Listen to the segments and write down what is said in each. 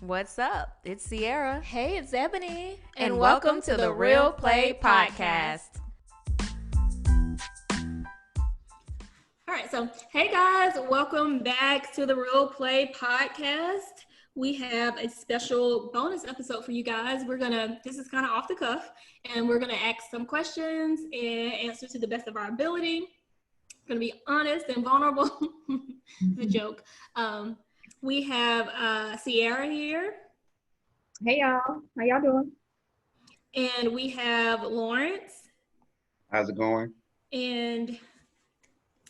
What's up? It's Sierra. Hey, it's Ebony. And welcome to the Real Play Podcast. All right, so hey guys, welcome back to the Real Play Podcast. We have a special bonus episode for you guys. This is kind of off the cuff, and we're gonna ask some questions and answer to the best of our ability. Gonna be honest and vulnerable. It's a joke. We have Sierra here. Hey y'all, how y'all doing? And we have Lawrence. How's it going? And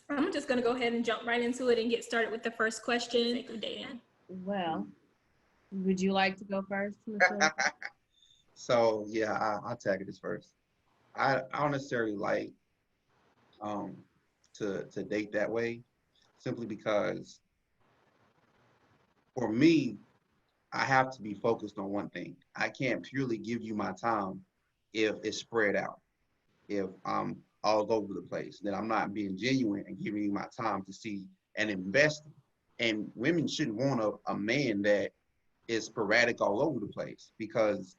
I'm just gonna go ahead and jump right into it and get started with the first question. Sacred dating. Well, would you like to go first? So yeah, I'll tag this first. I don't necessarily like to date that way, simply because for me, I have to be focused on one thing. I can't purely give you my time if it's spread out. If I'm all over the place, then I'm not being genuine and giving you my time to see and invest. And women shouldn't want a man that is sporadic all over the place, because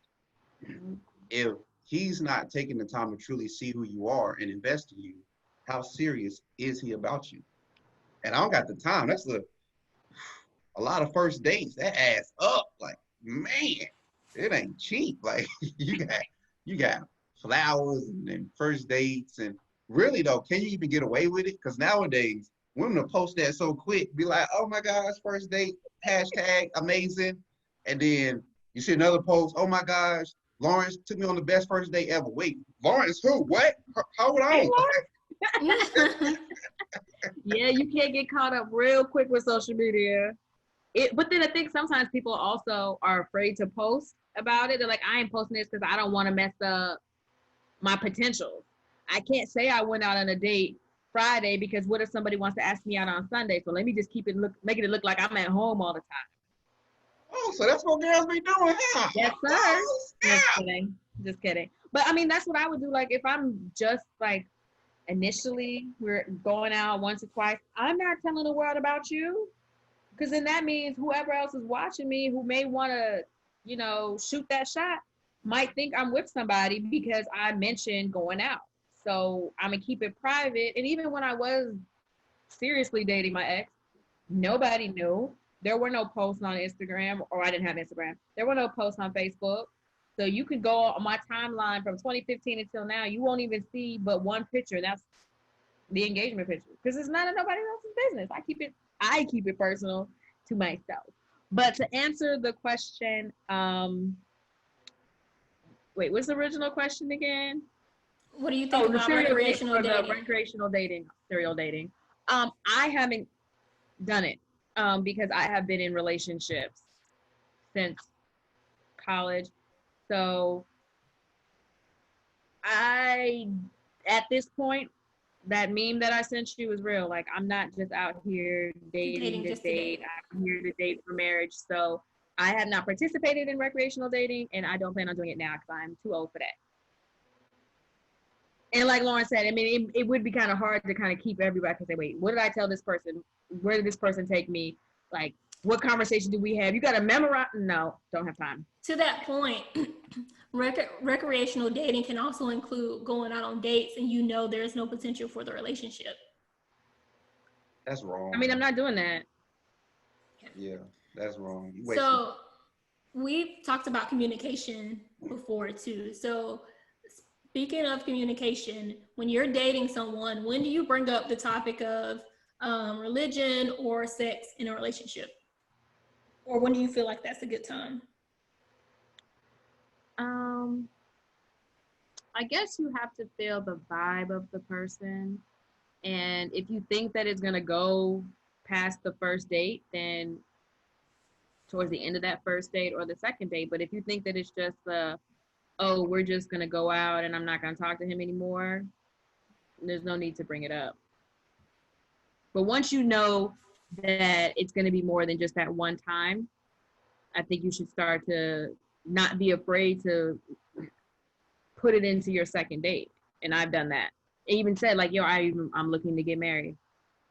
if he's not taking the time to truly see who you are and invest in you, how serious is he about you? And I don't got the time. That's a lot of first dates. That adds up. Like, man, it ain't cheap. Like you got flowers and first dates, and really though, can you even get away with it? Because nowadays women will post that so quick, be like, oh my gosh, first date, hashtag amazing. And then you see another post, oh my gosh, Lawrence took me on the best first date ever. Wait, Lawrence who? What? How would I? Yeah, you can't get caught up real quick with social media. But then I think sometimes people also are afraid to post about it. They're like, I ain't posting this because I don't want to mess up my potential. I can't say I went out on a date Friday because what if somebody wants to ask me out on Sunday? So let me just making it look like I'm at home all the time. Oh, so that's what girls be doing, huh? Yes, sir. Just kidding. But I mean, that's what I would do. Like if I'm just like initially we're going out once or twice, I'm not telling the world about you. Because then that means whoever else is watching me who may want to, shoot that shot might think I'm with somebody because I mentioned going out. So I'm going to keep it private. And even when I was seriously dating my ex, nobody knew. There were no posts on Instagram, or I didn't have Instagram. There were no posts on Facebook. So you could go on my timeline from 2015 until now. You won't even see but one picture. That's the engagement picture. Because it's none of nobody else's business. I keep it personal to myself. But to answer the question, wait, what's the original question again? What do you think about recreational dating? Recreational dating, serial dating. I haven't done it because I have been in relationships since college. So at this point, that meme that I sent you is real. Like, I'm not just out here dating to date. I'm here to date for marriage. So I have not participated in recreational dating, and I don't plan on doing it now because I'm too old for that. And like Lauren said, I mean, it would be kind of hard to kind of keep everybody to say, wait, what did I tell this person? Where did this person take me? Like, what conversation do we have? You got to memorize? No, don't have time. To that point, recreational dating can also include going out on dates and there's no potential for the relationship. That's wrong. I mean, I'm not doing that. Yeah, that's wrong. So we've talked about communication before too. So speaking of communication, when you're dating someone, when do you bring up the topic of religion or sex in a relationship? Or when do you feel like that's a good time? I guess you have to feel the vibe of the person. And if you think that it's going to go past the first date, then towards the end of that first date or the second date. But if you think that it's just we're just going to go out and I'm not going to talk to him anymore, there's no need to bring it up. But once you know that it's going to be more than just that one time, I think you should start to not be afraid to put it into your second date. And I've done that. I even said like, I'm looking to get married.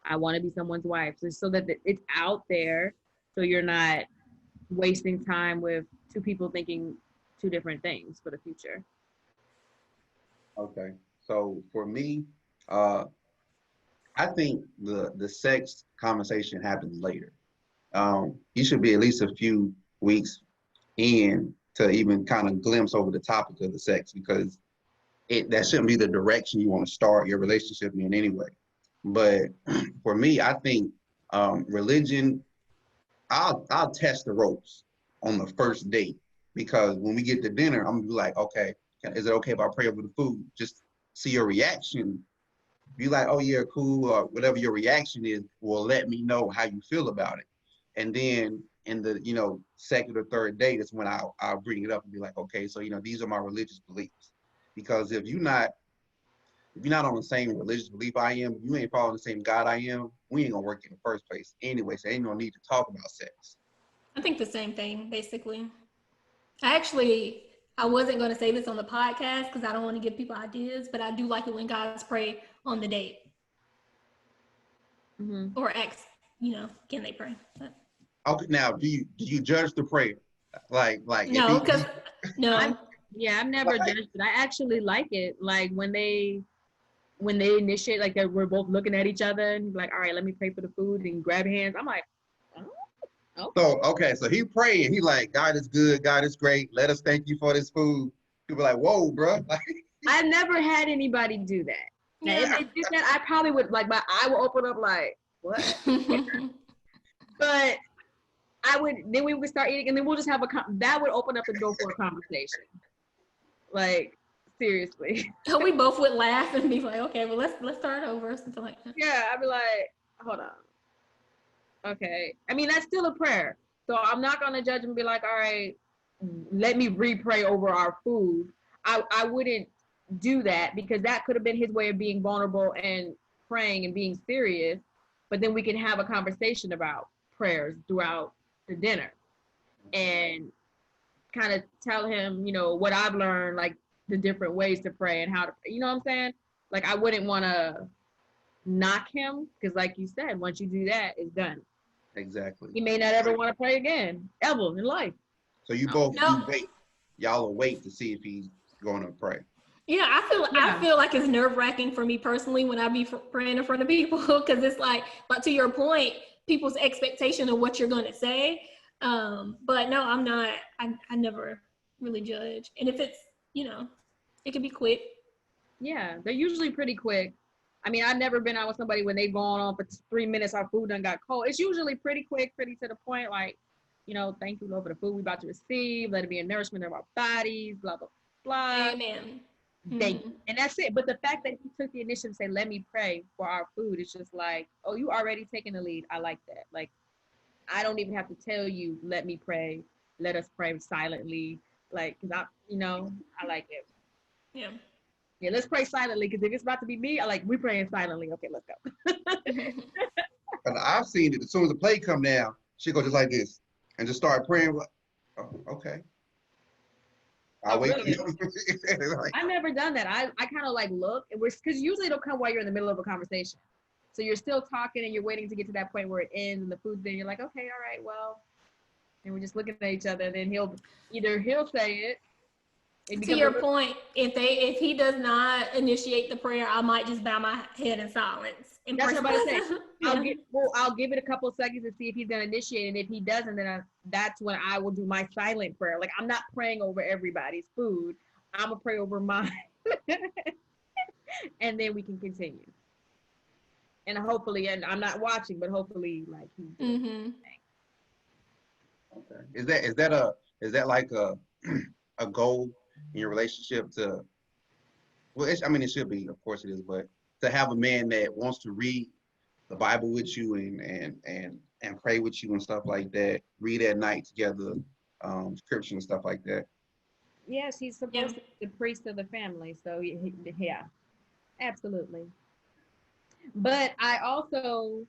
I want to be someone's wife. So that it's out there. So you're not wasting time with two people thinking two different things for the future. Okay. So for me, I think the sex conversation happens later. You should be at least a few weeks in to even kind of glimpse over the topic of the sex, because that shouldn't be the direction you want to start your relationship in anyway. But for me, I think religion, I'll test the ropes on the first date, because when we get to dinner, I'm gonna be like, okay, is it okay if I pray over the food? Just see your reaction. Be like, oh yeah, cool, or whatever your reaction is will let me know how you feel about it. And then in the second or third date is when I'll bring it up and be like, okay, so these are my religious beliefs. Because if you're not on the same religious belief I am, you ain't following the same God I am, we ain't gonna work in the first place anyway. So ain't no need to talk about sex. I think the same thing, basically. I wasn't going to say this on the podcast because I don't want to give people ideas, but I do like it when guys pray on the date. Mm-hmm. Or ask, can they pray? But Okay, now do you judge the prayer? Like no, because no. I've never judged it. I actually like it. Like when they initiate, like we're both looking at each other and like, all right, let me pray for the food and grab hands. I'm like, oh, okay. So he praying. He like, God is good. God is great. Let us thank you for this food. People like, whoa, bro. I've never had anybody do that. Now, if they did that, I probably would, like, my eye will open up like, what? But then we would start eating, and then we'll just have that would open up the door for a conversation. Like, seriously. We both would laugh and be like, okay, well, let's start over, something like that. Yeah, I'd be like, hold on. Okay. I mean, that's still a prayer. So I'm not going to judge and be like, all right, let me re-pray over our food. I wouldn't do that, because that could have been his way of being vulnerable and praying and being serious. But then we can have a conversation about prayers throughout the dinner and kind of tell him, what I've learned, like the different ways to pray and how to, you know what I'm saying? Like, I wouldn't want to knock him, because like you said, once you do that, it's done. Exactly. He may not ever want to pray again, ever in life. So you both you wait. Y'all will wait to see if he's going to pray. Yeah, I feel like it's nerve-wracking for me personally when I be praying in front of people, because it's like to your point, people's expectation of what you're going to say. But no, I'm not. I never really judge, and if it's it can be quick. Yeah, they're usually pretty quick. I mean, I've never been out with somebody when they've gone on for 3 minutes, our food done got cold. It's usually pretty quick, pretty to the point, like, thank you, Lord, for the food we about to receive. Let it be a nourishment of our bodies, blah, blah, blah. Amen. Thank you. And that's it. But the fact that he took the initiative to say, let me pray for our food, it's just like, oh, you already taking the lead. I like that. Like, I don't even have to tell you, let me pray. Let us pray silently. Like, because I like it. Yeah. Yeah, let's pray silently, because if it's about to be me, we praying silently. Okay, let's go. And I've seen it. As soon as the plate come down, she go just like this and just start praying. Oh, okay. I'll wait. Really? I've never done that. I kind of look, because usually it'll come while you're in the middle of a conversation. So you're still talking and you're waiting to get to that point where it ends and the food's there. You're like, okay, all right, well, and we're just looking at each other. And then he'll say it. To your point, if he does not initiate the prayer, I might just bow my head in silence. That's what I'm saying. I'll give it a couple of seconds to see if he's gonna initiate, and if he doesn't, then that's when I will do my silent prayer. Like, I'm not praying over everybody's food. I'm gonna pray over mine, and then we can continue. And hopefully, and I'm not watching, but hopefully, he's doing Mm-hmm. Okay. Is that like a goal in your relationship to? Well, it should be, of course it is, but to have a man that wants to read the Bible with you and pray with you and stuff like that, read at night together, scripture and stuff like that. Yes, he's supposed to be the priest of the family, so yeah, absolutely. But I also,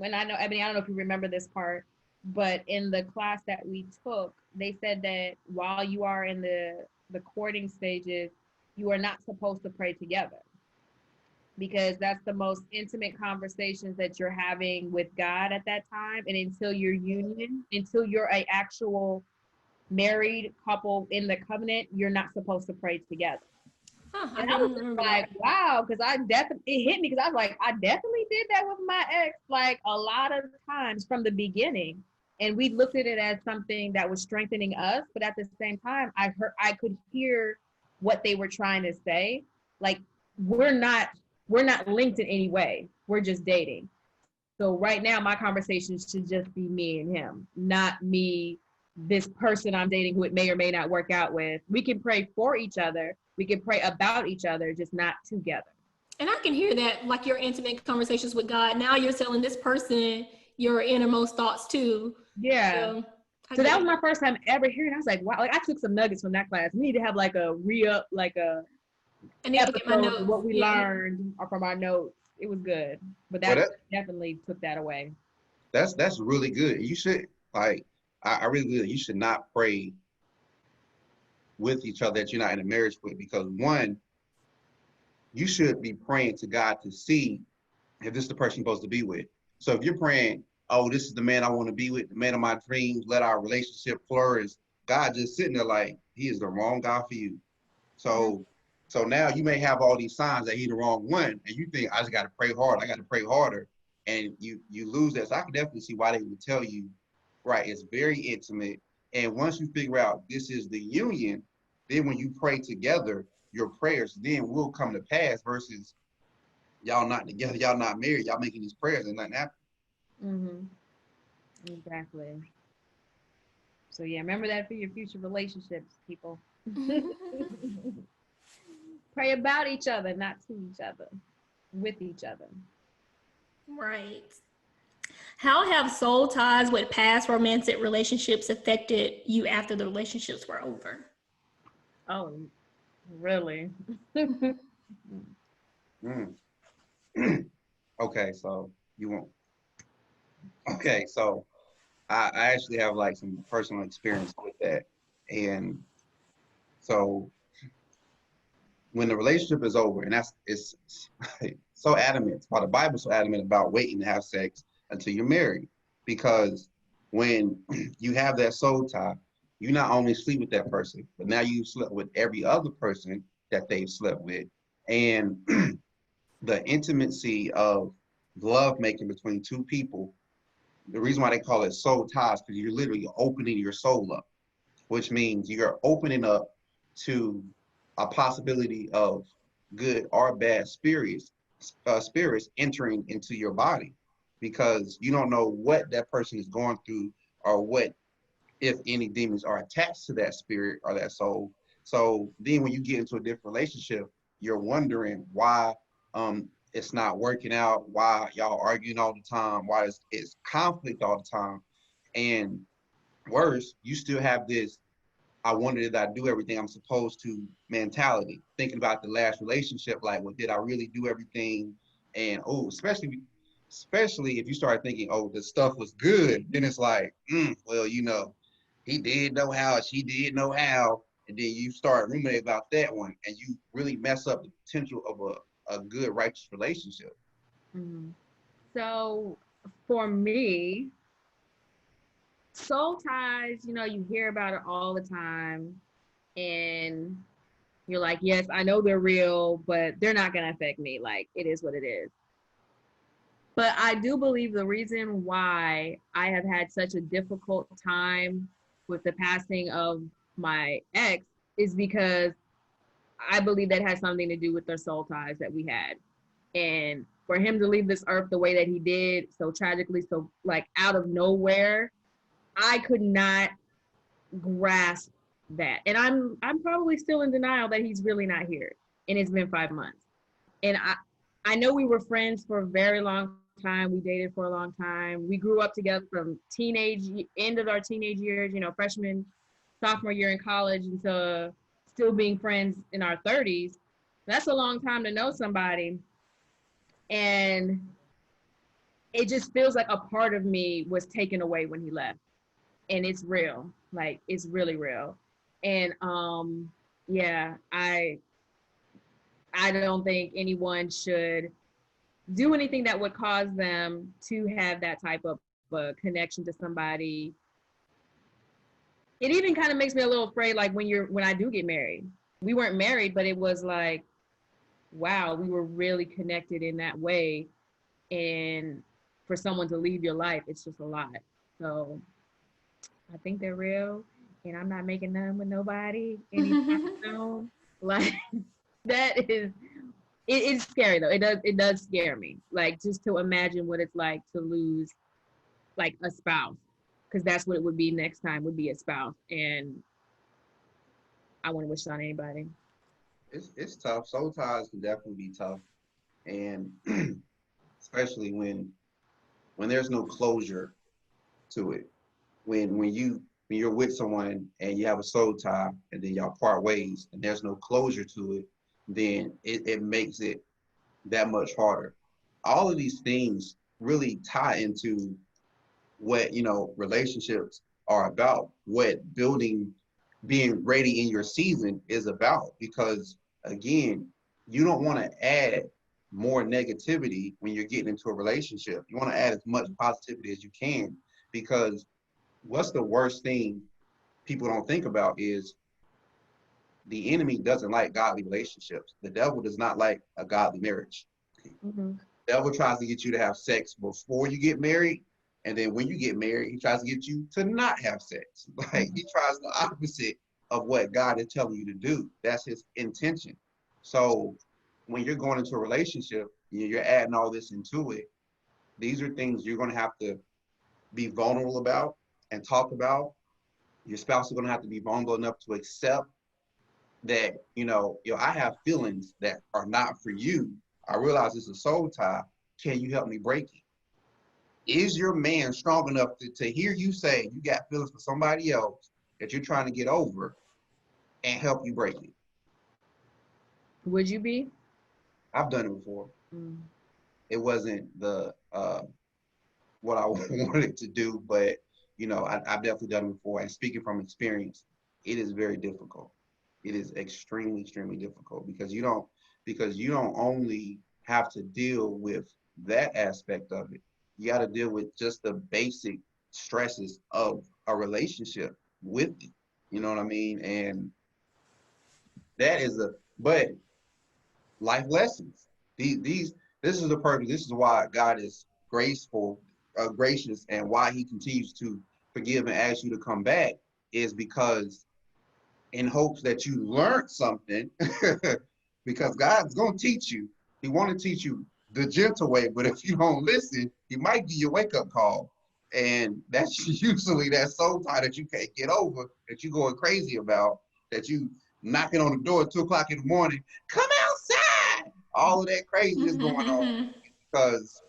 I don't know if you remember this part, but in the class that we took, they said that while you are in the courting stages, you are not supposed to pray together. because that's the most intimate conversations that you're having with God at that time. And until you're a actual married couple in the covenant, you're not supposed to pray together. Huh, I And I was didn't just remember like, that. wow, because it hit me because I was like, I definitely did that with my ex, like a lot of times from the beginning. And we looked at it as something that was strengthening us, but at the same time, I could hear what they were trying to say. Like, we're not linked in any way. We're just dating. So right now, my conversation should just be me and him, not me, this person I'm dating who it may or may not work out with. We can pray for each other. We can pray about each other, just not together. And I can hear that, like your intimate conversations with God. Now you're telling this person your innermost thoughts too. Yeah. So, So that was my first time ever hearing. I was like, wow, like I took some nuggets from that class. We need to have like a I need to get my episode notes. of what we learned or from our notes. It was good. But Well, that definitely took that away. that's really good. You should like I really believe you should not pray with each other that you're not in a marriage with, because one, you should be praying to God to see if this is the person you're supposed to be with. So if you're praying, oh, this is the man I want to be with, the man of my dreams, let our relationship flourish, God just sitting there like, he is the wrong guy for you. So now you may have all these signs that he's the wrong one, and you think, I just got to pray hard, I got to pray harder, and you lose that. So I can definitely see why they would tell you, right, it's very intimate, and once you figure out this is the union, then when you pray together, your prayers then will come to pass versus y'all not together, y'all not married, y'all making these prayers and nothing happens. Mm-hmm. Exactly. So yeah, remember that for your future relationships, people. Pray about each other, not to each other, with each other. Right. How have soul ties with past romantic relationships affected you after the relationships were over? Oh, really? Okay, so you won't. Okay, so I actually have like some personal experience with that. And so when the relationship is over, and it's so adamant, the Bible's so adamant about waiting to have sex until you're married. Because when you have that soul tie, you not only sleep with that person, but now you slept with every other person that they've slept with. And the intimacy of love making between two people, the reason why they call it soul ties, because you're literally opening your soul up, which means you're opening up to a possibility of good or bad spirits entering into your body, because you don't know what that person is going through or what, if any, demons are attached to that spirit or that soul. So then when you get into a different relationship, you're wondering why it's not working out, why y'all arguing all the time, why it's conflict all the time. And worse, you still have this, I wonder did I do everything I'm supposed to mentality, thinking about the last relationship, like, well, did I really do everything? And especially if you start thinking, oh, the stuff was good, then it's like, well, he did know how, she did know how, and then you start ruminating about that one, and you really mess up the potential of a good, righteous relationship. Mm-hmm. So for me, soul ties, you hear about it all the time, and you're like, yes, I know they're real, but they're not going to affect me. Like, it is what it is. But I do believe the reason why I have had such a difficult time with the passing of my ex is because I believe that has something to do with the soul ties that we had. And for him to leave this earth the way that he did, so tragically, so like out of nowhere, I could not grasp that. And I'm probably still in denial that he's really not here. And it's been 5 months. And I know we were friends for a very long time. We dated for a long time. We grew up together from end of our teenage years, freshman, sophomore year in college, into still being friends in our 30s. That's a long time to know somebody. And it just feels like a part of me was taken away when he left. And it's real. Like, it's really real. And yeah, I I don't think anyone should do anything that would cause them to have that type of connection to somebody. It even kind of makes me a little afraid, like when I do get married. We weren't married, but it was like, wow, we were really connected in that way. And for someone to leave your life, it's just a lot. So I think they're real, and I'm not making none with nobody anytime soon. Like that is, it's scary though. It does scare me. Like just to imagine what it's like to lose like a spouse, because that's what it would be next time, would be a spouse, and I wouldn't wish it on anybody. It's tough. Soul ties can definitely be tough, and especially when there's no closure to it. When you're with someone and you have a soul tie and then y'all part ways and there's no closure to it, then it makes it that much harder. All of these things really tie into what relationships are about, what being ready in your season is about. Because again, you don't want to add more negativity when you're getting into a relationship. You want to add as much positivity as you can, because what's the worst thing people don't think about is the enemy doesn't like godly relationships. The devil does not like a godly marriage. Mm-hmm. The devil tries to get you to have sex before you get married, and then when you get married, he tries to get you to not have sex. Like he tries the opposite of what God is telling you to do. That's his intention. So when you're going into a relationship, you're adding all this into it. These are things you're going to have to be vulnerable about and talk about. Your spouse is going to have to be vulnerable enough to accept that, I have feelings that are not for you. I realize it's a soul tie. Can you help me break it? Is your man strong enough to hear you say you got feelings for somebody else that you're trying to get over and help you break it? Would you be? I've done it before. It wasn't the what I wanted to do, but I've definitely done it before. And speaking from experience, it is very difficult. It is extremely, extremely difficult because you don't only have to deal with that aspect of it. You got to deal with just the basic stresses of a relationship with it. You know what I mean? And but life lessons. This is the purpose. This is why God is gracious, and why he continues to forgive and ask you to come back, is because in hopes that you learned something, because God's going to teach you. He want to teach you the gentle way, but if you don't listen, he might give you a wake-up call. And that's usually that soul tie that you can't get over, that you going crazy about, that you knocking on the door at 2 o'clock in the morning, come outside. All of that crazy is going on because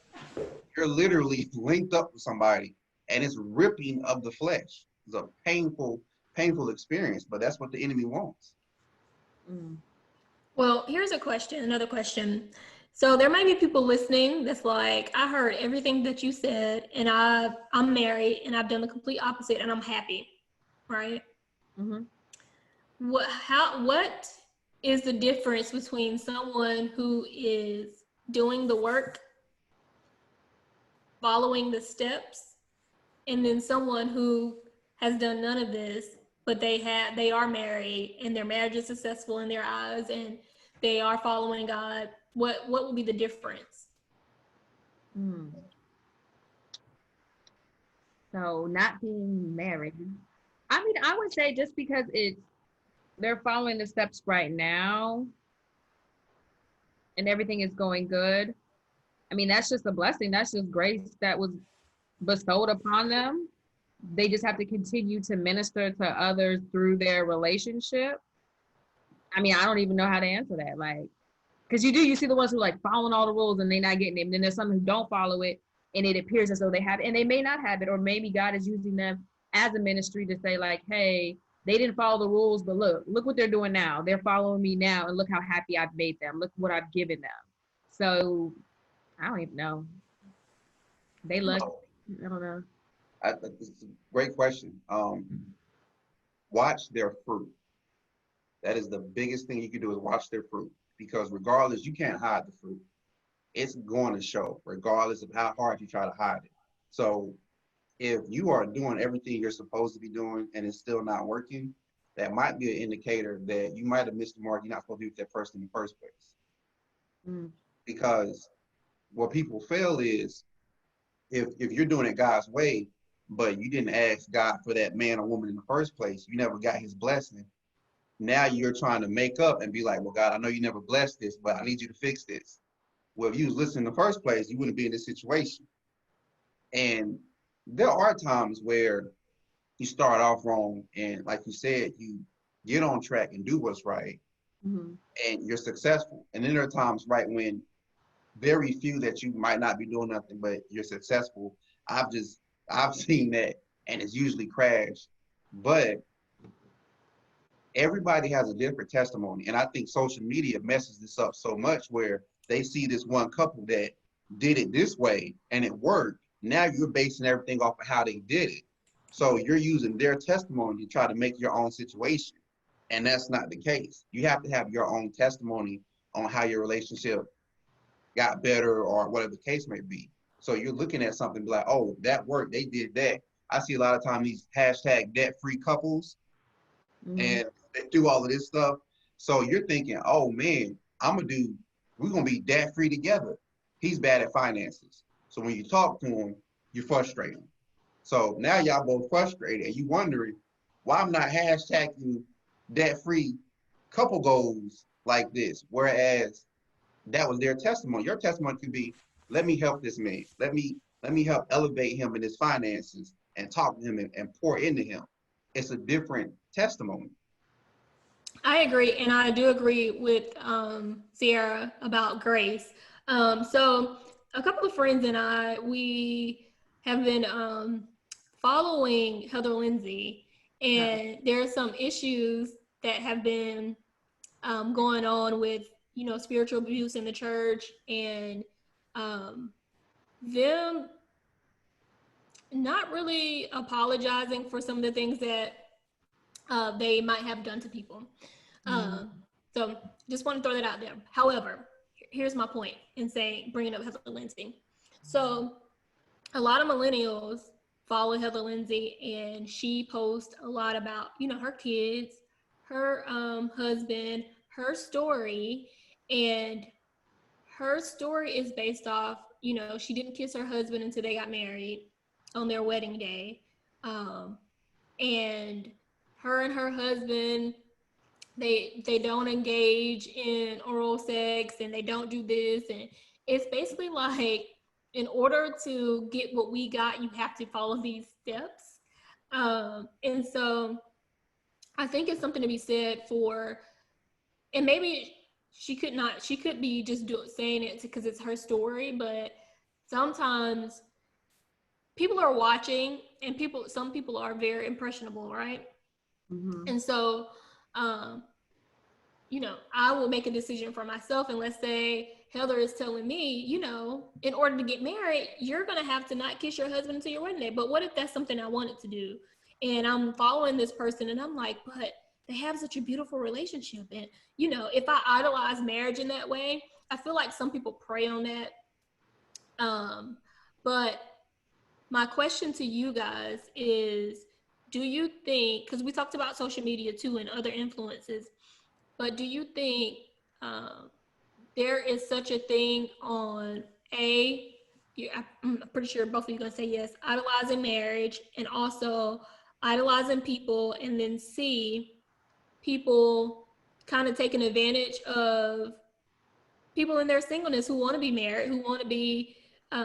you're literally linked up with somebody and it's ripping of the flesh. It's a painful experience, but that's what the enemy wants. Well, here's another question. So there might be people listening that's like, I heard everything that you said, and I'm married, and I've done the complete opposite, and I'm happy, right? Mm-hmm. What is the difference between someone who is doing the work, following the steps, and then someone who has done none of this, but they are married and their marriage is successful in their eyes and they are following God? What will be the difference? So not being married. I mean, I would say just because they're following the steps right now and everything is going good. I mean, that's just a blessing. That's just grace that was bestowed upon them. They just have to continue to minister to others through their relationship. I mean, I don't even know how to answer that. Like, because you see the ones who like following all the rules and they're not getting it. And then there's some who don't follow it and it appears as though they have it, and they may not have it, or maybe God is using them as a ministry to say like, hey, they didn't follow the rules, but look what they're doing now. They're following me now, and look how happy I've made them. Look what I've given them. So I don't even know. They look, I don't know. It's a great question. Watch their fruit. That is the biggest thing you can do, is watch their fruit. because regardless, you can't hide the fruit. It's going to show, regardless of how hard you try to hide it. So if you are doing everything you're supposed to be doing and it's still not working, that might be an indicator that you might have missed the mark. You're not supposed to be with that person in the first place. Mm. Because what people fail is if you're doing it God's way, but you didn't ask God for that man or woman in the first place, you never got his blessing. Now you're trying to make up and be like, well, God, I know you never blessed this, but I need you to fix this. Well, if you was listening in the first place, you wouldn't be in this situation. And there are times where you start off wrong, and like you said, you get on track and do what's right, Mm-hmm. and you're successful. And then there are times, right, when very few that you might not be doing nothing, but you're successful. I've seen that, and it's usually crashed. But everybody has a different testimony, and I think social media messes this up so much where they see this one couple that did it this way and it worked. Now you're basing everything off of how they did it. So you're using their testimony to try to make your own situation. And that's not the case. You have to have your own testimony on how your relationship got better or whatever the case may be. So you're looking at something like, oh, that worked. They did that. I see a lot of times these hashtag debt-free couples, Mm-hmm. and they do all of this stuff. So you're thinking, oh man, we're gonna be debt free together. He's bad at finances. So when you talk to him, you frustrate him. So now y'all both frustrated and you wondering why I'm not hashtagging debt free couple goals like this. Whereas that was their testimony. Your testimony could be, let me help this man. Let me help elevate him in his finances and talk to him and pour into him. It's a different testimony. I agree, and I do agree with Sierra about grace. So a couple of friends and we have been following Heather Lindsay, and there are some issues that have been going on with, spiritual abuse in the church, and them not really apologizing for some of the things that they might have done to people. So just want to throw that out there. However, here's my point in bringing up Heather Lindsay. So a lot of millennials follow Heather Lindsay, and she posts a lot about, her kids, her husband, her story. And her story is based off, she didn't kiss her husband until they got married on their wedding day. And her and her husband, they don't engage in oral sex, and they don't do this. And it's basically like, in order to get what we got, you have to follow these steps. And so I think it's something to be said for, and maybe she could be just saying it because it's her story, but sometimes people are watching, and some people are very impressionable, right? Mm-hmm. And so, I will make a decision for myself. And let's say Heather is telling me, in order to get married, you're going to have to not kiss your husband until your wedding day. But what if that's something I wanted to do? And I'm following this person, and I'm like, but they have such a beautiful relationship. And, if I idolize marriage in that way, I feel like some people prey on that. But my question to you guys is, do you think, because we talked about social media too and other influences, but do you think there is such a thing on I'm pretty sure both of you are going to say yes, idolizing marriage, and also idolizing people, and then C, people kind of taking advantage of people in their singleness who want to be married, who want to be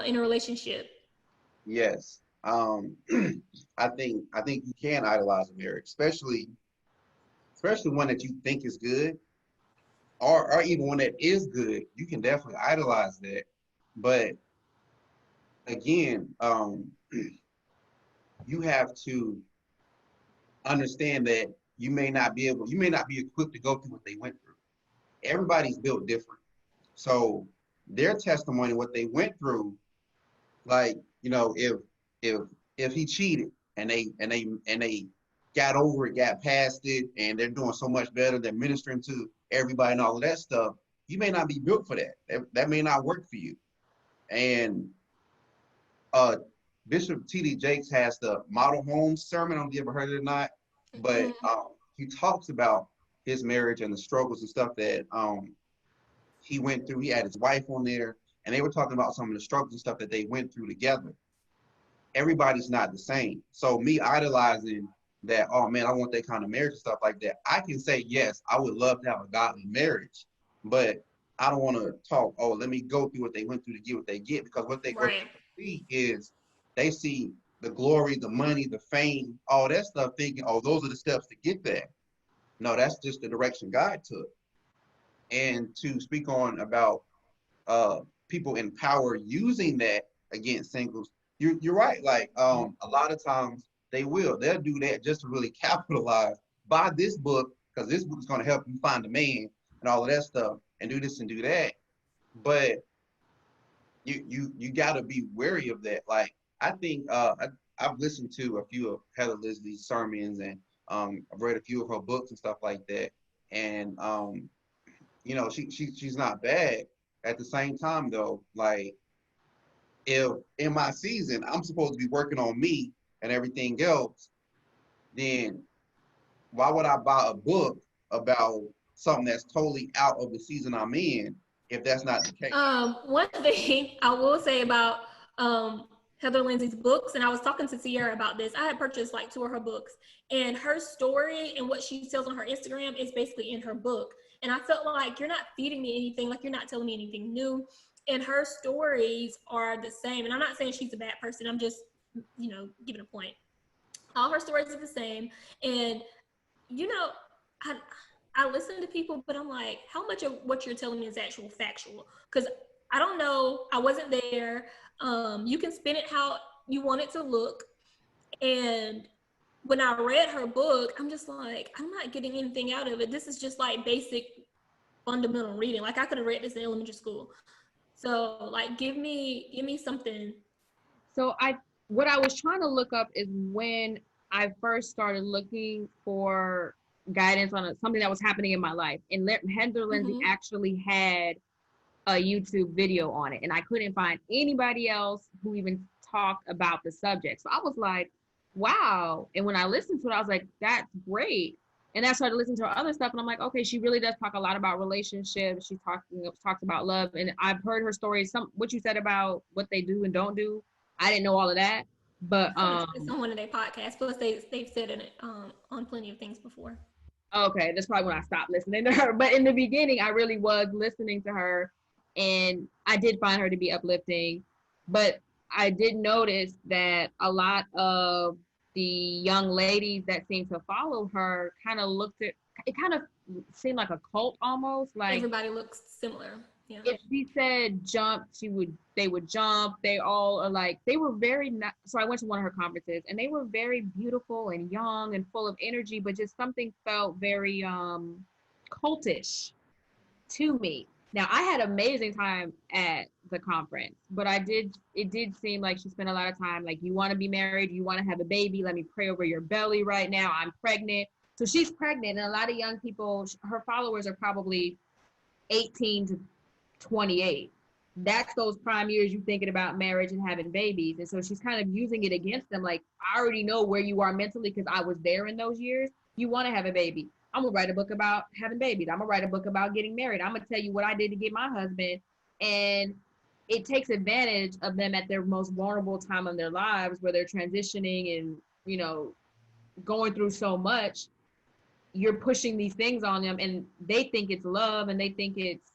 in a relationship? Yes. I think you can idolize a marriage, especially one that you think is good, or even one that is good. You can definitely idolize that. But again, you have to understand that you may not be equipped to go through what they went through. Everybody's built different. So their testimony, what they went through, like, if he cheated and they got over it, got past it, and they're doing so much better, they're ministering to everybody and all of that stuff, you may not be built for that. That may not work for you. And Bishop T.D. Jakes has the Model Home Sermon. I don't know if you ever heard it or not, but he talks about his marriage and the struggles and stuff that he went through. He had his wife on there, and they were talking about some of the struggles and stuff that they went through together. Everybody's not the same. So me idolizing that, oh man, I want that kind of marriage and stuff like that. I can say, yes, I would love to have a godly marriage, but I don't want to talk, oh, let me go through what they went through to get what they get, because what they see is they see the glory, the money, the fame, all that stuff, thinking, oh, those are the steps to get there. No, that's just the direction God took. And to speak on about people in power using that against singles, you're right. Like a lot of times they'll do that just to really capitalize. Buy this book because this book is going to help you find a man and all of that stuff, and do this and do that. But you got to be wary of that. Like I think I've listened to a few of Heather Leslie's sermons, and I've read a few of her books and stuff like that. And you know, she's not bad. At the same time, though, like if in my season I'm supposed to be working on me and everything else, then why would I buy a book about something that's totally out of the season I'm in if that's not the case? One thing I will say about Heather Lindsay's books, and I was talking to Sierra about this. I had purchased like 2 of her books, and her story and what she tells on her Instagram is basically in her book. And I felt like you're not feeding me anything, like you're not telling me anything new. And her stories are the same. And I'm not saying she's a bad person. I'm just, you know, giving a point. All her stories are the same. And, you know, I listen to people, but I'm like, how much of what you're telling me is actual factual? Because I don't know. I wasn't there. You can spin it how you want it to look. And when I read her book, I'm just like, I'm not getting anything out of it. This is just like basic fundamental reading. Like I could have read this in elementary school. So like, give me something. So what I was trying to look up is when I first started looking for guidance on something that was happening in my life. And Heather Lindsay actually had a YouTube video on it. And I couldn't find anybody else who even talked about the subject. So I was like, wow. And when I listened to it, I was like, that's great. And I started listening to her other stuff, and I'm like, okay, she really does talk a lot about relationships. She talks about love, and I've heard her stories. What you said about what they do and don't do, I didn't know all of that. But it's on one of their podcasts. Plus, they've said it on plenty of things before. Okay, that's probably when I stopped listening to her. But in the beginning, I really was listening to her, and I did find her to be uplifting. But I did notice that a lot of the young ladies that seemed to follow her kind of looked at it, kind of seemed like a cult almost. Like everybody looks similar. Yeah. If she said jump, they would jump. They all are like, they were very, so I went to one of her conferences, and they were very beautiful and young and full of energy, but just something felt very cultish to me. Now, I had an amazing time at the conference, but it did seem like she spent a lot of time, like, you want to be married, you want to have a baby, let me pray over your belly right now, I'm pregnant. So she's pregnant, and a lot of young people, her followers are probably 18 to 28. That's those prime years you're thinking about marriage and having babies. And so she's kind of using it against them, like, I already know where you are mentally because I was there in those years. You want to have a baby. I'm going to write a book about having babies. I'm going to write a book about getting married. I'm going to tell you what I did to get my husband. And it takes advantage of them at their most vulnerable time in their lives where they're transitioning and, you know, going through so much. You're pushing these things on them, and they think it's love, and they think it's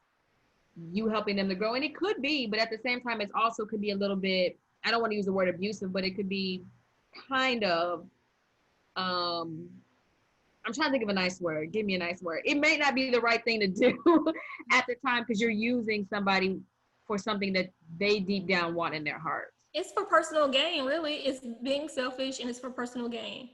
you helping them to grow. And it could be, but at the same time, it also could be a little bit, I don't want to use the word abusive, but it could be kind of, I'm trying to think of a nice word. Give me a nice word. It may not be the right thing to do at the time because you're using somebody for something that they deep down want in their hearts. It's for personal gain, really. It's being selfish, and it's for personal gain.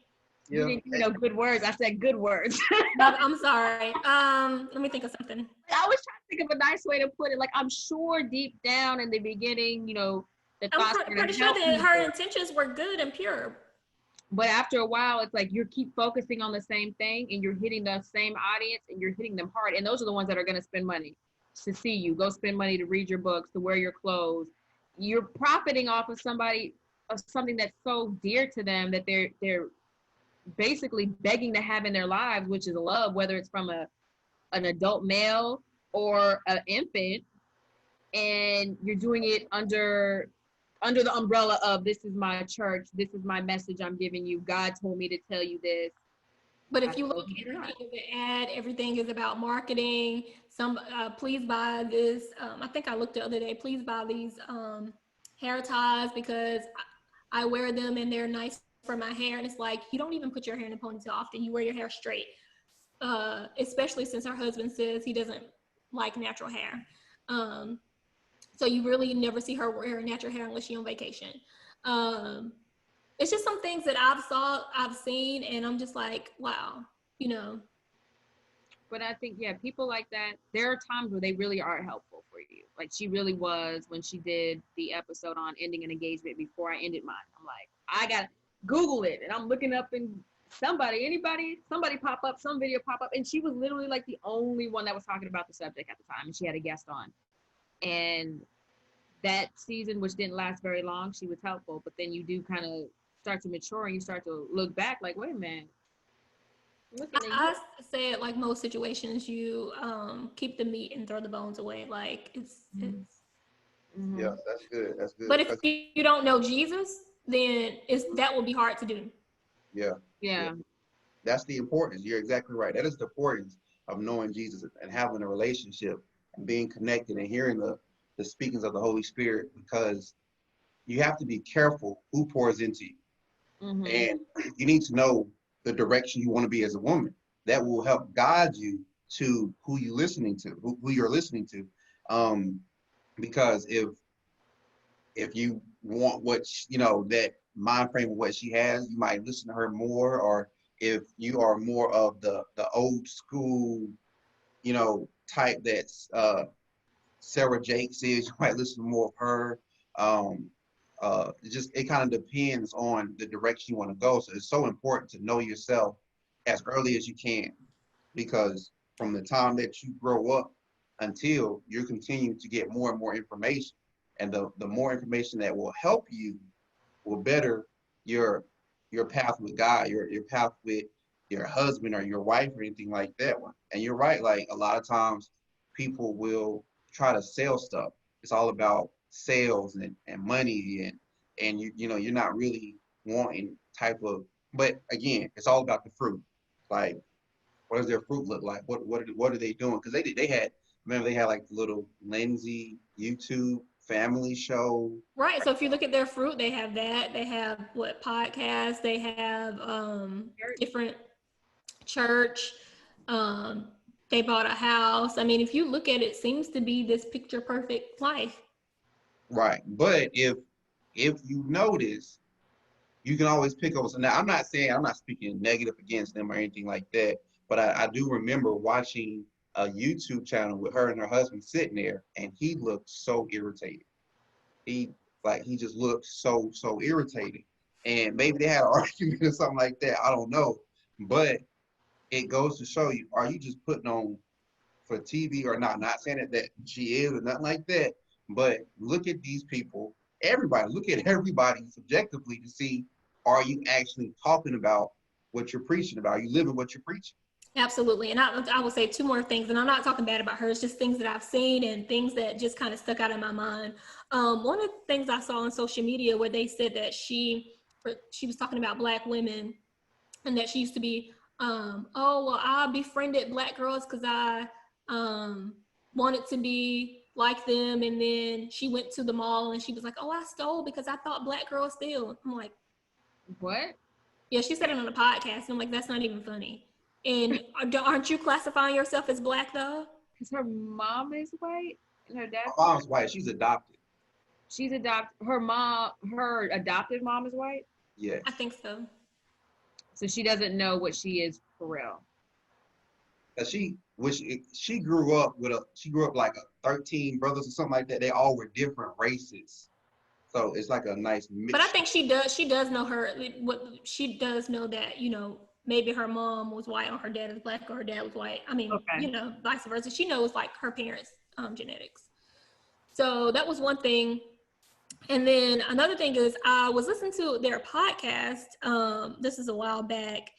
Yeah. You didn't good words. I said good words. I'm sorry. Let me think of something. I was trying to think of a nice way to put it. Like, I'm sure deep down in the beginning, you know, I'm pretty sure that her intentions were good and pure. But after a while, it's like you keep focusing on the same thing, and you're hitting the same audience, and you're hitting them hard. And those are the ones that are going to spend money. to see you, go spend money to read your books, to wear your clothes. You're profiting off of something that's so dear to them that they're basically begging to have in their lives, which is love, whether it's from an adult male or an infant, and you're doing it under the umbrella of, this is my church, this is my message I'm giving you, God told me to tell you this. But if you look at everything, the ad, everything is about marketing. Please buy this. I think I looked the other day. Please buy these hair ties because I wear them and they're nice for my hair. And it's like, you don't even put your hair in a ponytail often. You wear your hair straight, especially since her husband says he doesn't like natural hair. So you really never see her wear natural hair unless she's on vacation. It's just some things that I've seen, and I'm just like, wow, you know. But I think, yeah, people like that, there are times where they really are helpful for you. Like she really was when she did the episode on ending an engagement before I ended mine. I'm like, I got to Google it. And I'm looking up and somebody pop up, some video pop up. And she was literally like the only one that was talking about the subject at the time. And she had a guest on. And that season, which didn't last very long, she was helpful. But then you do kind of start to mature and you start to look back like, wait a minute. I say it like most situations, you keep the meat and throw the bones away. Like it's Yeah, that's good. That's good. But if you don't know Jesus, then that will be hard to do. Yeah. That's the importance. You're exactly right. That is the importance of knowing Jesus and having a relationship and being connected and hearing the speakings of the Holy Spirit, because you have to be careful who pours into you. Mm-hmm. And you need to know the direction you want to be as a woman. That will help guide you to who you're listening to, who you're listening to. Because if you want that mind frame of what she has, you might listen to her more. Or if you are more of the old school, type that's Sarah Jakes is, you might listen to more of her. It kind of depends on the direction you want to go. So it's so important to know yourself as early as you can, because from the time that you grow up until you continue to get more and more information, and the more information that will help you will better your path with God, your path with your husband or your wife or anything like that one. And you're right, like a lot of times people will try to sell stuff. It's all about sales and money and you're not really wanting type of, but again, it's all about the fruit. Like, what does their fruit look like? What are they doing? Because they had like the little Lindsay YouTube family show. Right. So if you look at their fruit, they have that. They have podcasts. They have different church. They bought a house. I mean, if you look at it, seems to be this picture perfect life. Right. But if you notice, you can always pick up. So now I'm not speaking negative against them or anything like that, but I do remember watching a YouTube channel with her and her husband sitting there, and he looked so irritated. He just looked so irritated. And maybe they had an argument or something like that. I don't know. But it goes to show you, are you just putting on for TV or not? Not saying that she is or nothing like that, but look at these people, look at everybody subjectively to see, are you actually talking about what you're preaching about? Are you living what you're preaching? Absolutely. And I will say two more things, and I'm not talking bad about her. It's just things that I've seen and things that just kind of stuck out in my mind. One of the things I saw on social media where they said that she was talking about Black women, and that she used to be, I befriended Black girls because I wanted to be like them. And then she went to the mall and she was like, oh, I stole because I thought Black girls steal. I'm like, what? Yeah, she said it on a podcast. And I'm like, that's not even funny. And aren't you classifying yourself as Black though? Because her mom is white and her dad. Her mom's white. She's adopted. She's adopted. Her adopted mom is white? Yes. I think so. So she doesn't know what she is for real. She grew up like 13 brothers or something like that. They all were different races. So it's like a nice mix. But I think she does know she does know that, maybe her mom was white or her dad is Black or her dad was white. I mean, okay. Vice versa. She knows like her parents' genetics. So that was one thing. And then another thing is I was listening to their podcast. This is a while back.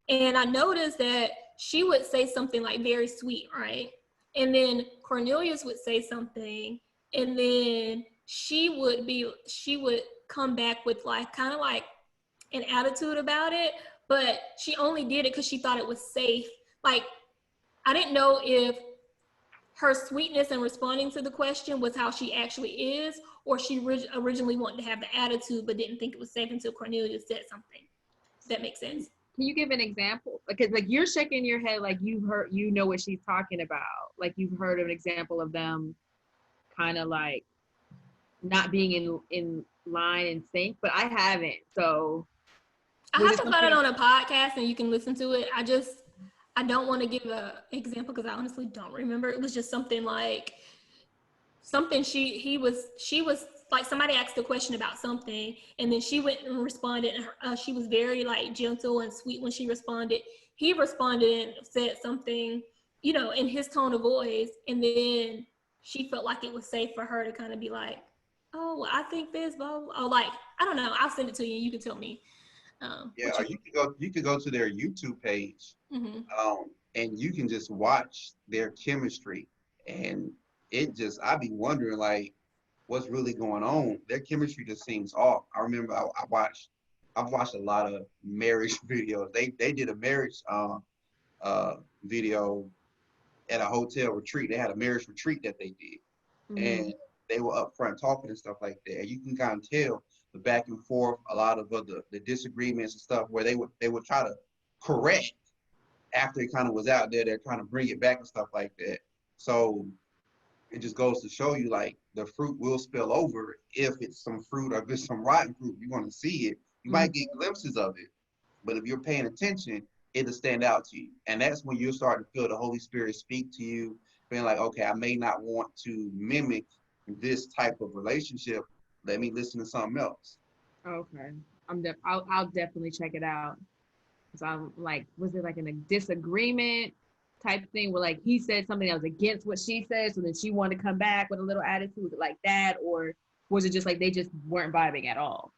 And I noticed that she would say something like very sweet, right? And then Cornelius would say something, and then she would come back with like kind of like an attitude about it, but she only did it because she thought it was safe. Like, I didn't know if her sweetness and responding to the question was how she actually is, or she originally wanted to have the attitude but didn't think it was safe until Cornelius said something. If that makes sense. Can you give an example? Because like you're shaking your head like you've heard, you know what she's talking about. Like you've heard of an example of them kind of like not being in line and sync, but I haven't. So I have to find it on a podcast and you can listen to it. I don't want to give an example because I honestly don't remember. It was just something like she was like, somebody asked a question about something and then she went and responded, and she was very like gentle and sweet when she responded. He responded and said something, you know, in his tone of voice, and then she felt like it was safe for her to kind of be like, oh, well, I think this, blah, blah, blah. Like, I don't know, I'll send it to you and you can tell me. Or you could go to their YouTube page, and you can just watch their chemistry, and I'd be wondering like what's really going on. Their chemistry just seems off. I remember I've watched a lot of marriage videos. They did a marriage video at a hotel retreat. They had a marriage retreat that they did, and they were up front talking and stuff like that. And you can kind of tell the back and forth, a lot of the disagreements and stuff where they would try to correct after it kind of was out there. They're trying to bring it back and stuff like that. So it just goes to show you like the fruit will spill over if it's some fruit or if it's some rotten fruit. You're going to see it. You might get glimpses of it, but if you're paying attention, it'll stand out to you. And that's when you'll start to feel the Holy Spirit speak to you, being like, okay, I may not want to mimic this type of relationship. Let me listen to something else. Okay, I'll definitely check it out. So I'm like, was it like in a disagreement type thing where like he said something that was against what she said, so then she wanted to come back with a little attitude like that, or was it just like they just weren't vibing at all?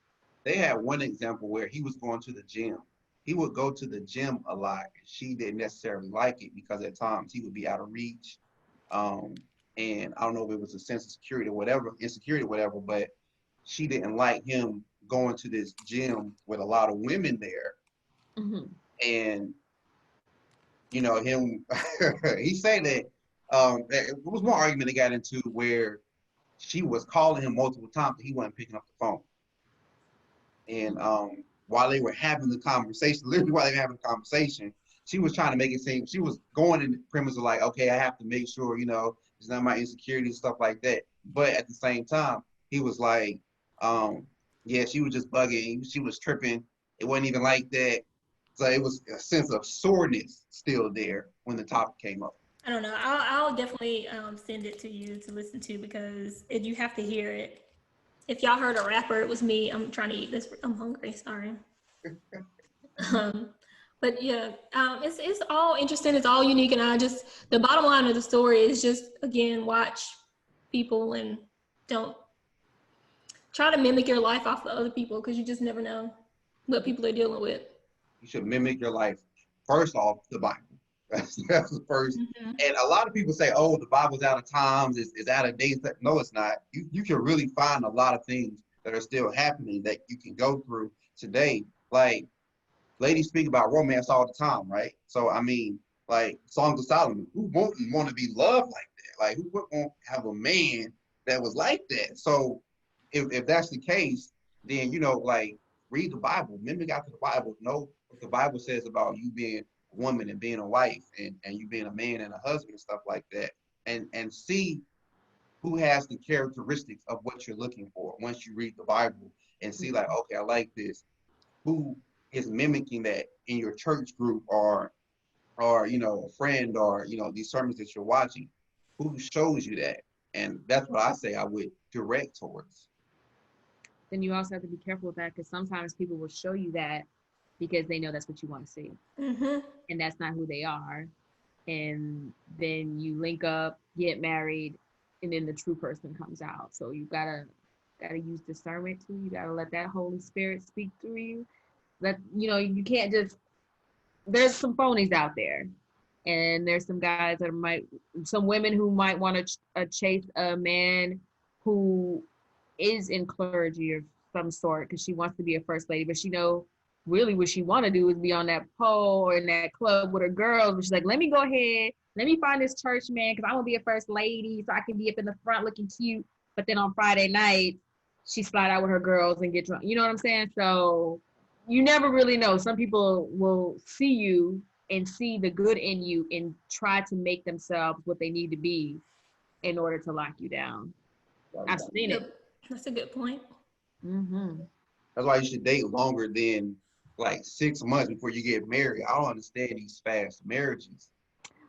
They had one example where he was going to the gym. He would go to the gym a lot. She didn't necessarily like it because at times he would be out of reach. And I don't know if it was a sense of security or whatever, insecurity or whatever, but she didn't like him going to this gym with a lot of women there. And, you know, him, he said that it was one argument they got into where she was calling him multiple times, but he wasn't picking up the phone. And while they were having the conversation, literally while they were having the conversation, she was trying to make it seem, she was going in the premise of like, okay, I have to make sure, you know, it's not my insecurity and stuff like that. But at the same time, he was like, yeah, she was just bugging. She was tripping. It wasn't even like that. So it was a sense of soreness still there when the topic came up. I don't know. I'll definitely send it to you to listen to because you have to hear it. If y'all heard a rapper, it was me. I'm trying to eat this. I'm hungry. Sorry. But yeah, it's all interesting. It's all unique, and the bottom line of the story is just, again, watch people and don't try to mimic your life off of other people because you just never know what people are dealing with. You should mimic your life first off the Bible. That's the first. And a lot of people say, "Oh, the Bible's out of times. It's out of date." No, it's not. You can really find a lot of things that are still happening that you can go through today. Like, ladies speak about romance all the time, right? So I mean, like Songs of Solomon, who wouldn't want to be loved like that? Like, who wouldn't have a man that was like that? So if that's the case, then, you know, like, read the Bible, mimic after the Bible, know what the Bible says about you being a woman and being a wife and you being a man and a husband and stuff like that, and see who has the characteristics of what you're looking for once you read the Bible and see like, okay, I like this. Who is mimicking that in your church group or you know, a friend, or, you know, these sermons that you're watching, who shows you that? And that's what I say I would direct towards. Then you also have to be careful with that because sometimes people will show you that because they know that's what you want to see. And that's not who they are. And then you link up, get married, and then the true person comes out. So you gotta use discernment too. You gotta let that Holy Spirit speak through you. You can't just. There's some phonies out there, and there's some guys some women who might want to chase a man who is in clergy of some sort because she wants to be a first lady, but really what she want to do is be on that pole or in that club with her girls. But she's like, let me go ahead, let me find this church man because I want to be a first lady so I can be up in the front looking cute. But then on Friday night, she slide out with her girls and get drunk. You know what I'm saying? So you never really know. Some people will see you and see the good in you and try to make themselves what they need to be in order to lock you down. I've seen it. That's a good point. Mm-hmm. That's why you should date longer than like 6 months before you get married. I don't understand these fast marriages.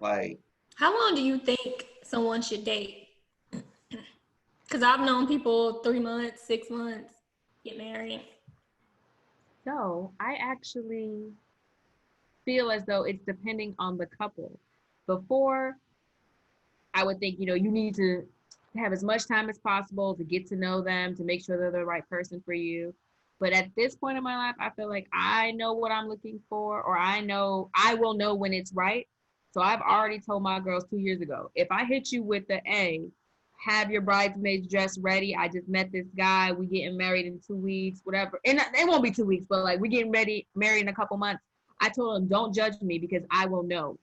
Like, how long do you think someone should date? Because I've known people 3 months, 6 months get married. So I actually feel as though it's depending on the couple. Before, I would think, you need to have as much time as possible to get to know them, to make sure they're the right person for you. But at this point in my life, I feel like I know what I'm looking for, or I will know when it's right. So I've already told my girls 2 years ago, if I hit you with the have your bridesmaids dress ready. I just met this guy. We getting married in 2 weeks, whatever. And it won't be 2 weeks, but like we getting married in a couple months. I told them, don't judge me because I will know.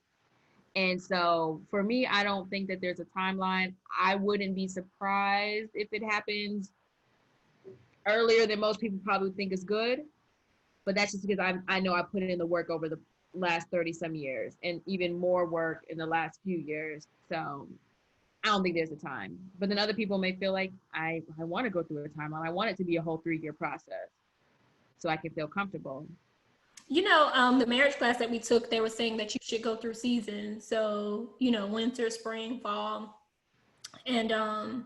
And so for me, I don't think that there's a timeline. I wouldn't be surprised if it happens earlier than most people probably think is good. But that's just because I know I put in the work over the last 30 some years and even more work in the last few years. So I don't think there's a time. But then other people may feel like I want to go through a timeline. I want it to be a whole 3-year process so I can feel comfortable. The marriage class that we took, they were saying that you should go through seasons. So, winter, spring, fall, and I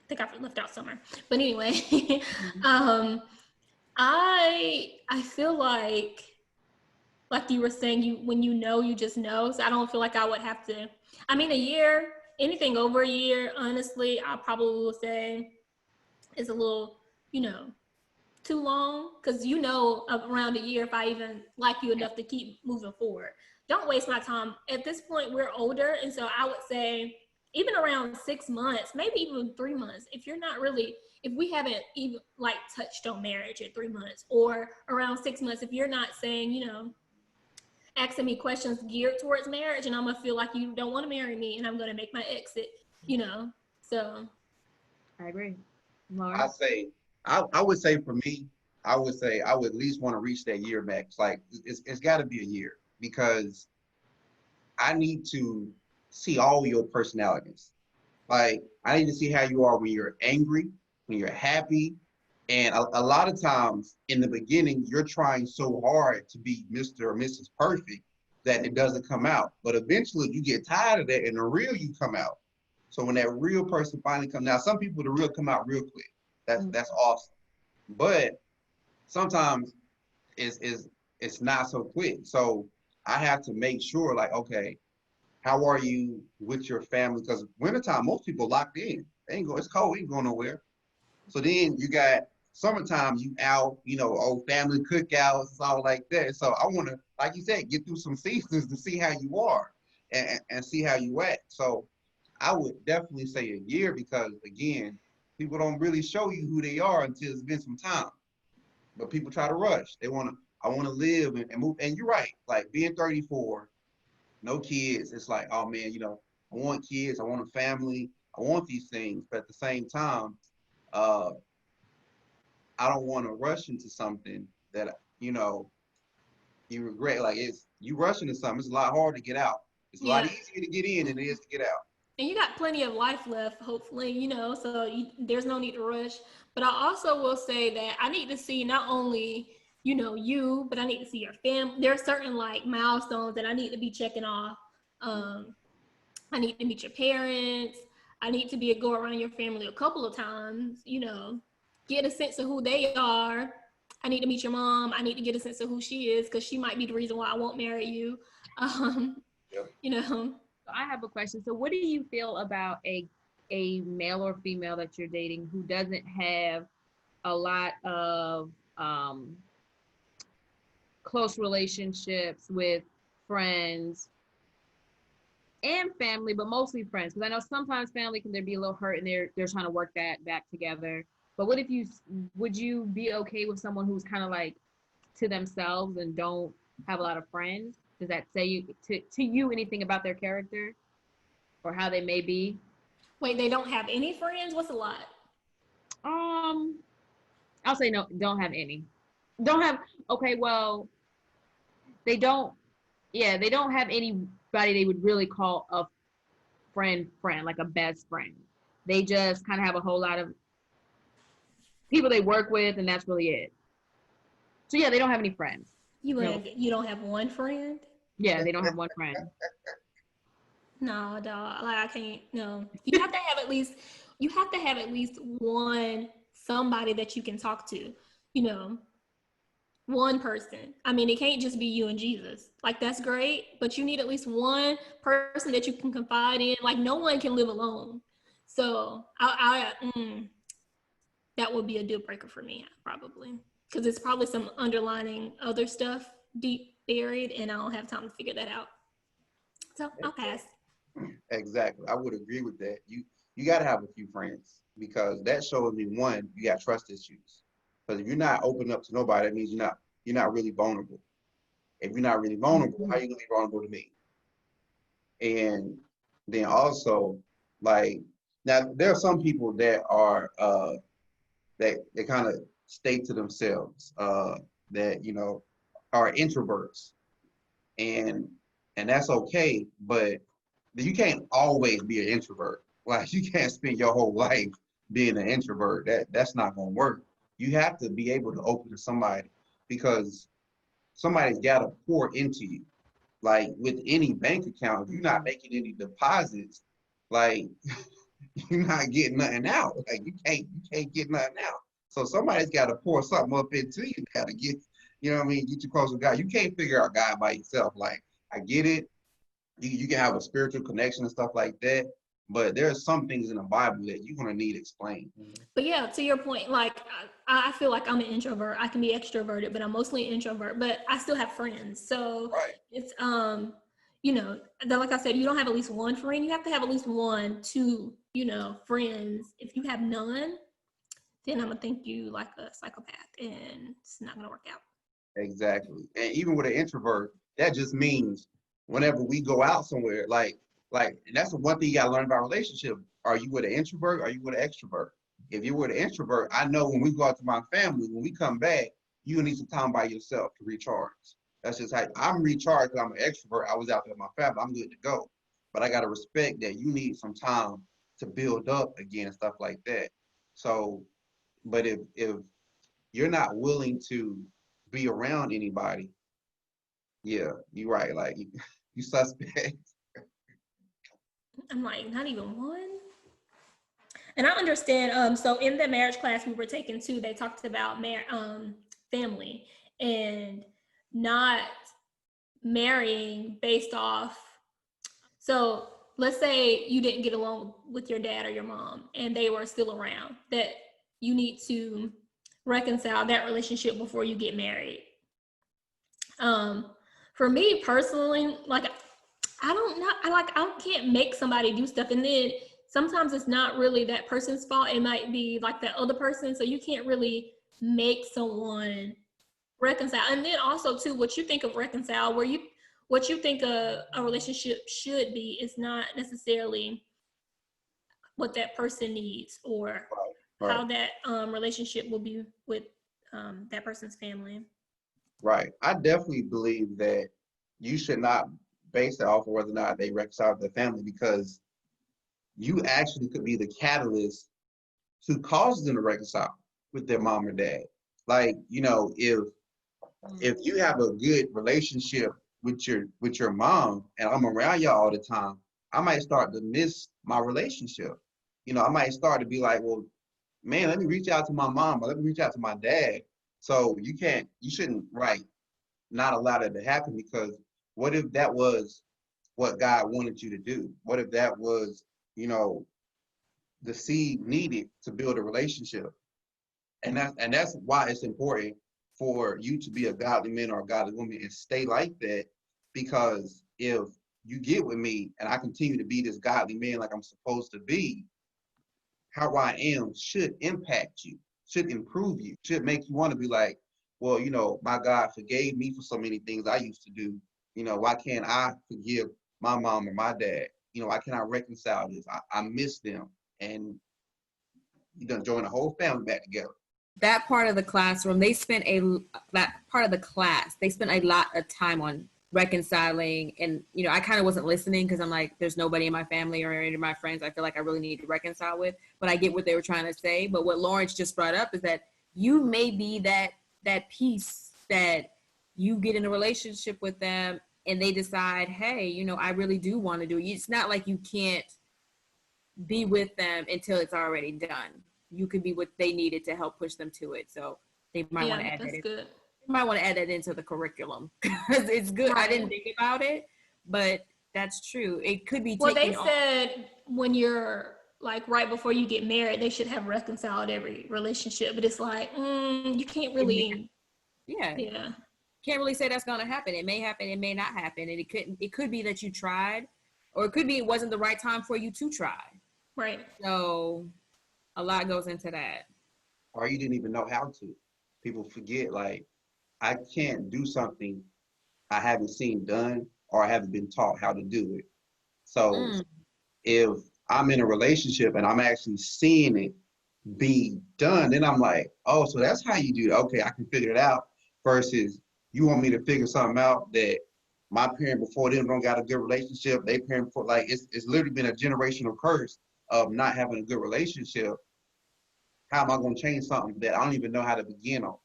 think I left out summer. But anyway, I feel like you were saying, when you just know. So I don't feel like I would have to. I mean, a year, anything over a year, honestly, I probably will say is a little, too long, because around a year if I even like you enough to keep moving forward. Don't waste my time. At this point, we're older, and so I would say even around 6 months, maybe even 3 months, if we haven't even like touched on marriage at 3 months, or around 6 months, if you're not saying, asking me questions geared towards marriage, and I'm gonna feel like you don't want to marry me and I'm gonna make my exit, so. I agree. Laura? I would say for me, I would at least want to reach that year max. Like it's got to be a year, because I need to see all your personalities. Like I need to see how you are when you're angry, when you're happy. And a lot of times in the beginning, you're trying so hard to be Mr. or Mrs. Perfect that it doesn't come out. But eventually you get tired of that and the real you come out. So when that real person finally comes out, some people, the real come out real quick. That's awesome. But sometimes it's not so quick. So I have to make sure, like, okay, how are you with your family? Because wintertime, most people locked in. It's cold, ain't going nowhere. So then you got summertime, you out, old family cookouts, all like that. So I want to, like you said, get through some seasons to see how you are and see how you act. So I would definitely say a year, because again, people don't really show you who they are until it's been some time. But people try to rush. I want to live and move. And you're right. Like being 34, no kids. It's like, oh man, I want kids. I want a family. I want these things. But at the same time, I don't want to rush into something that, you regret. Like you rush into something, it's a lot harder to get out. It's a lot easier to get in than it is to get out. And you got plenty of life left, hopefully, so there's no need to rush. But I also will say that I need to see not only, you, but I need to see your family. There are certain like milestones that I need to be checking off. I need to meet your parents. I need to go around your family a couple of times, get a sense of who they are. I need to meet your mom. I need to get a sense of who she is, because she might be the reason why I won't marry you. So I have a question. So what do you feel about a a male or female that you're dating who doesn't have a lot of close relationships with friends and family, but mostly friends. Because I know sometimes family can there be a little hurt and they're trying to work that back together. But what if would you be okay with someone who's kind of like to themselves and don't have a lot of friends? Does that say to you anything about their character or how they may be? Wait, they don't have any friends? What's a lot? I'll say no, don't have any. Don't have, okay, well, they don't have anybody they would really call a friend, like a best friend. They just kind of have a whole lot of people they work with, and that's really it. So yeah, they don't have any friends. You don't have one friend? Yeah, they don't have one friend. No, dog. Like I can't. No, you have to have at least. You have to have at least one somebody that you can talk to. You know, one person. I mean, it can't just be you and Jesus. Like that's great, but you need at least one person that you can confide in. Like no one can live alone. So that would be a deal breaker for me, probably, because it's probably some underlining other stuff deep buried, and I don't have time to figure that out. So I'll pass. Exactly. I would agree with that. You got to have a few friends because that shows me, one, you got trust issues. Because if you're not open up to nobody, that means you're not really vulnerable. If you're not really vulnerable, how are you gonna be vulnerable to me? And then also, like, now there are some people that are that they kind of stay to themselves, that are introverts, and that's okay, but you can't always be an introvert. Like you can't spend your whole life being an introvert. That's not gonna work. You have to be able to open to somebody because somebody's got to pour into you. Like with any bank account, if you're not making any deposits, like you're not getting nothing out. Like you can't get nothing out. So somebody's got to pour something up into you. Got to get, what I mean, get you close to God. You can't figure out God by yourself. Like I get it. You can have a spiritual connection and stuff like that. But there's some things in the Bible that you're gonna need explained. But yeah, to your point, like I feel like I'm an introvert. I can be extroverted, but I'm mostly an introvert. But I still have friends, so right. It's like I said, you don't have at least one friend. You have to have at least 1, 2, friends. If you have none, then I'm gonna think you like a psychopath, and it's not gonna work out. Exactly, and even with an introvert, that just means whenever we go out somewhere, like and that's the one thing you gotta learn about relationship. Are you with an introvert? Are you with an extrovert? If you're with an introvert, I know when we go out to my family, when we come back, you need some time by yourself to recharge. That's just how I'm recharged because I'm an extrovert. I was out there with my family. I'm good to go. But I gotta respect that you need some time to build up again, stuff like that. So, but if you're not willing to be around anybody, yeah, you're right. Like you suspect. I'm like, not even one. And I understand. So in the marriage class we were taking too, they talked about family and not marrying based off. So let's say you didn't get along with your dad or your mom, and they were still around. That you need to reconcile that relationship before you get married. For me personally, like I don't know. I can't make somebody do stuff, and then sometimes it's not really that person's fault. It might be like that other person. So you can't really make someone reconcile. And then also too, what you think of reconcile, what you think a relationship should be is not necessarily what that person needs or right. How that relationship will be with that person's family. Right. I definitely believe that you should not base it off of whether or not they reconcile with their family, because you actually could be the catalyst to cause them to reconcile with their mom or dad. Like, if you have a good relationship with your mom and I'm around y'all all the time, I might start to miss my relationship. I might start to be like, well, man, let me reach out to my mom or let me reach out to my dad. So you shouldn't not allow that to happen, because what if that was what God wanted you to do? What if that was, the seed needed to build a relationship. And that's why it's important for you to be a godly man or a godly woman and stay like that. Because if you get with me and I continue to be this godly man like I'm supposed to be, how I am should impact you, should improve you, should make you want to be like, well, my God forgave me for so many things I used to do. Why can't I forgive my mom or my dad? Why can't I reconcile this? I miss them. And you're going to join the whole family back together. That part of the classroom, they spent a lot of time on reconciling. And, I kind of wasn't listening because I'm like, there's nobody in my family or any of my friends I feel like I really need to reconcile with. But I get what they were trying to say. But what Lawrence just brought up is that you may be that piece that you get in a relationship with them and they decide, hey, I really do want to do it. It's not like you can't be with them until it's already done. You could be what they needed to help push them to it. So they might want to add that. Good. They might want to add that into the curriculum because it's good. Right. I didn't think about it, but that's true. It could be. Well, they said when you're like right before you get married, they should have reconciled every relationship. But it's like you can't really. Yeah. Can't really say that's going to happen. It may happen. It may not happen. And it could be that you tried, or it could be it wasn't the right time for you to try. Right. So a lot goes into that. Or you didn't even know how to. People forget, like, I can't do something I haven't seen done or I haven't been taught how to do it. So if I'm in a relationship and I'm actually seeing it be done, then I'm like, oh, so that's how you do it. Okay, I can figure it out. Versus you want me to figure something out that my parent before them don't got a good relationship. They parent before, like, it's literally been a generational curse of not having a good relationship. How am I going to change something that I don't even know how to begin on?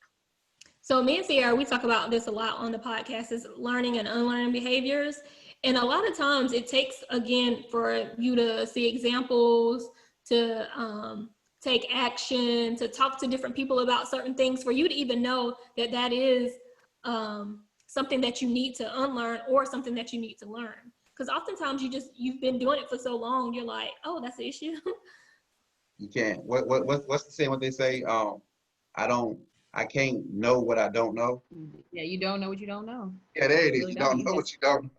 So me and Sierra, we talk about this a lot on the podcast, is learning and unlearning behaviors. And a lot of times it takes, again, for you to see examples, to take action, to talk to different people about certain things, for you to even know that is something that you need to unlearn or something that you need to learn. Because oftentimes you've been doing it for so long, you're like, oh, that's the issue. You can't. What's the saying? What they say? I can't know what I don't know. Yeah, you don't know what you don't know. Yeah, there it is. You don't know what you don't know.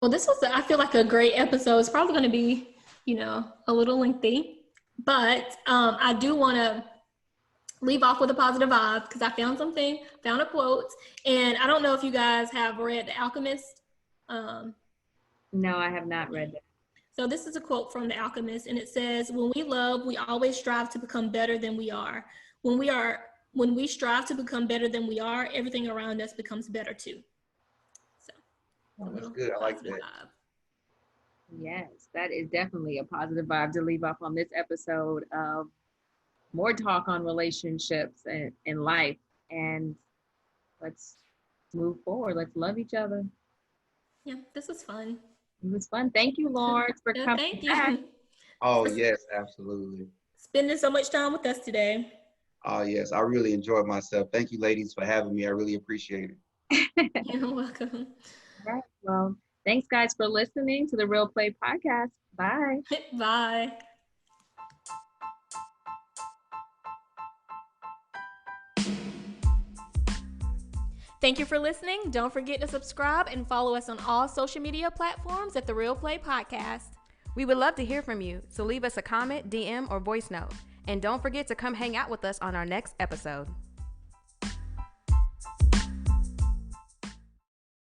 Well, this was, I feel like, a great episode. It's probably going to be, a little lengthy, but I do want to leave off with a positive vibe because I found a quote, and I don't know if you guys have read The Alchemist. No, I have not read that. So this is a quote from The Alchemist, and it says, "When we love, we always strive to become better than we are. When we strive to become better than we are, everything around us becomes better too." So that's good. I like that. Vibe. Yes, that is definitely a positive vibe to leave off on this episode of more talk on relationships and life. And let's move forward. Let's love each other. Yeah, this was fun. It was fun. Thank you, Lawrence, for coming Thank you. back. Oh, yes, absolutely. Spending so much time with us today. Oh, yes, I really enjoyed myself. Thank you, ladies, for having me. I really appreciate it. You're welcome. All right. Well, thanks, guys, for listening to the Real Play Podcast. Bye. Bye. Thank you for listening. Don't forget to subscribe and follow us on all social media platforms at The Real Play Podcast. We would love to hear from you, so leave us a comment, DM, or voice note. And don't forget to come hang out with us on our next episode.